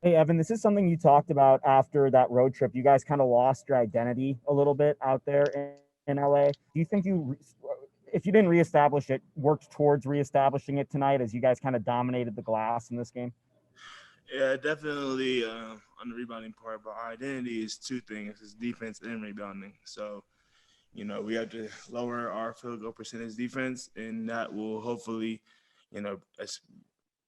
Hey, Evan, this is something you talked about after that road trip. You guys kind of lost your identity a little bit out there in LA. Do you think if you didn't reestablish it, worked towards reestablishing it tonight as you guys kind of dominated the glass in this game? Yeah, definitely on the rebounding part, but our identity is two things: it's defense and rebounding. So, we have to lower our field goal percentage defense, and that will hopefully,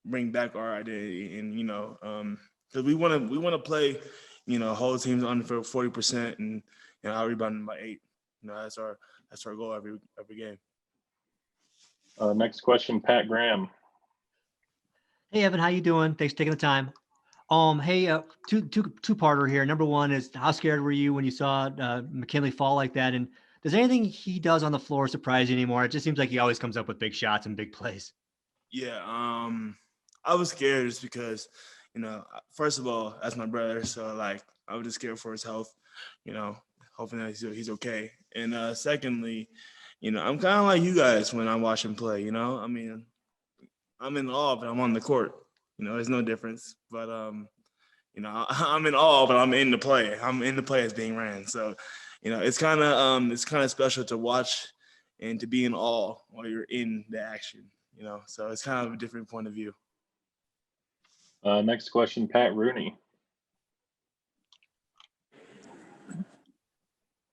bring back our identity. And because we want to play, whole teams under 40% and our rebounding by 8. That's our goal every game. Next question, Pat Graham. Hey Evan, how you doing? Thanks for taking the time. Hey, two-parter here. Number one is how scared were you when you saw McKinley fall like that? And does anything he does on the floor surprise you anymore? It just seems like he always comes up with big shots and big plays. Yeah, I was scared just because, first of all, that's my brother, so like I was just scared for his health, you know, hoping that he's okay. And secondly, I'm kind of like you guys when I watch him play. I mean, I'm in awe, but I'm on the court. There's no difference. But I'm in awe, but I'm in the play. I'm in the play as being ran. So, it's kind of special to watch and to be in awe while you're in the action. So it's kind of a different point of view. Next question, Pat Rooney.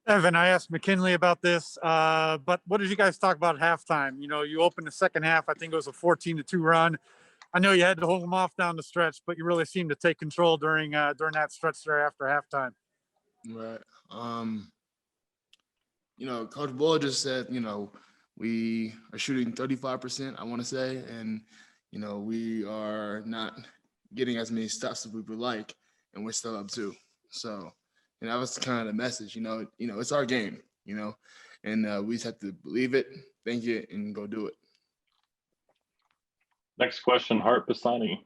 Evan, I asked McKinley about this, but what did you guys talk about at halftime? You opened the second half. I think it was a 14-2 run. I know you had to hold them off down the stretch, but you really seemed to take control during that stretch there after halftime. Right. Coach Bull just said, we are shooting 35%, I want to say, and we are not getting as many stops as we would like, and we're still up 2. So, that was kind of the message. It's our game. And we just have to believe it, think it, and go do it. Next question, Hart Pisani.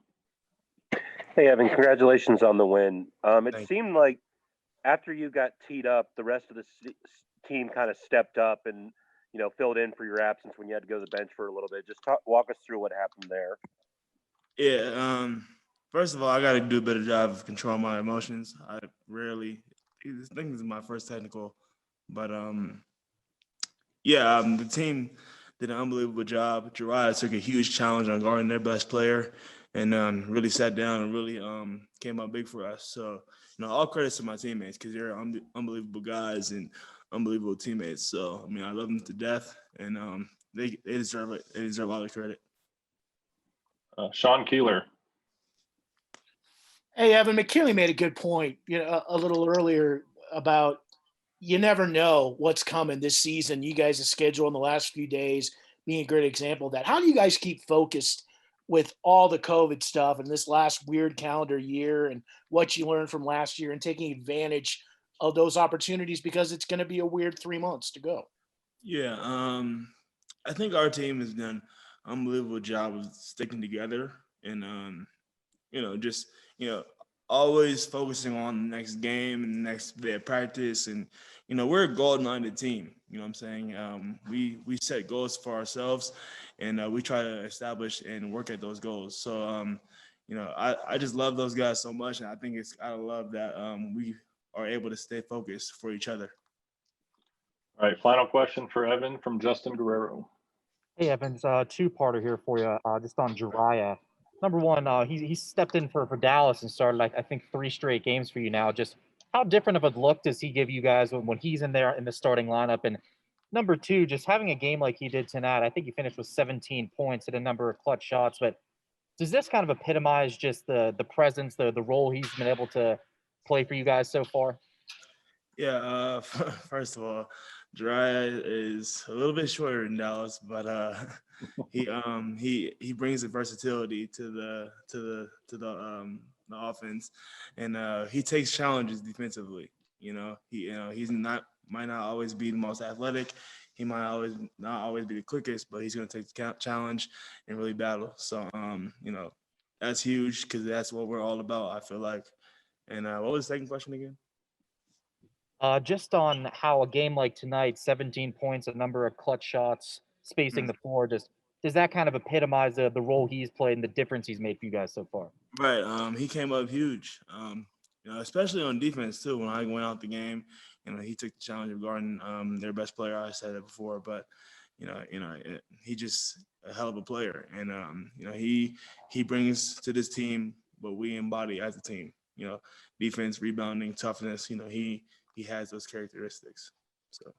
Hey, Evan, congratulations on the win. It Thank seemed like after you got teed up, the rest of the team kind of stepped up and, filled in for your absence when you had to go to the bench for a little bit. Just walk us through what happened there. Yeah. First of all, I got to do a better job of controlling my emotions. I think this is my first technical, but the team did an unbelievable job. Jariah took a huge challenge on guarding their best player, and really sat down and really came out big for us. So, all credits to my teammates because they're unbelievable guys and unbelievable teammates. So, I mean, I love them to death, and they deserve it. They deserve all the credit. Sean Keeler. Hey, Evan, McKinley made a good point, a little earlier about you never know what's coming this season. You guys' schedule in the last few days being a great example of that. How do you guys keep focused with all the COVID stuff and this last weird calendar year and what you learned from last year and taking advantage of those opportunities because it's going to be a weird 3 months to go? Yeah, I think our team has done an unbelievable job of sticking together and just always focusing on the next game and the next day of practice. And we're a goal-minded team. You know what I'm saying? We set goals for ourselves, and we try to establish and work at those goals. So I just love those guys so much, and I think it's out of love that we are able to stay focused for each other. All right, final question for Evan from Justin Guerrero. Hey, Evans, two-parter here for you, just on Jariah. Number one, he stepped in for Dallas and started, like, I think 3 straight games for you now. Just how different of a look does he give you guys when he's in there in the starting lineup? And number two, just having a game like he did tonight, I think he finished with 17 points and a number of clutch shots. But does this kind of epitomize just the presence, the role he's been able to play for you guys so far? Yeah, first of all, Jariah is a little bit shorter than Dallas, but he brings the versatility to the offense, and he takes challenges defensively. He's might not always be the most athletic. He might not always be the quickest, but he's going to take the challenge and really battle. So that's huge because that's what we're all about, I feel like. And what was the second question again? Just on how a game like tonight, 17 points, a number of clutch shots, spacing the floor, just does that kind of epitomize the role he's played and the difference he's made for you guys so far? Right. He came up huge. Especially on defense too. When I went out the game, he took the challenge of guarding their best player. I said it before, but he just a hell of a player, and he brings to this team what we embody as a team. Defense, rebounding, toughness. He has those characteristics. So.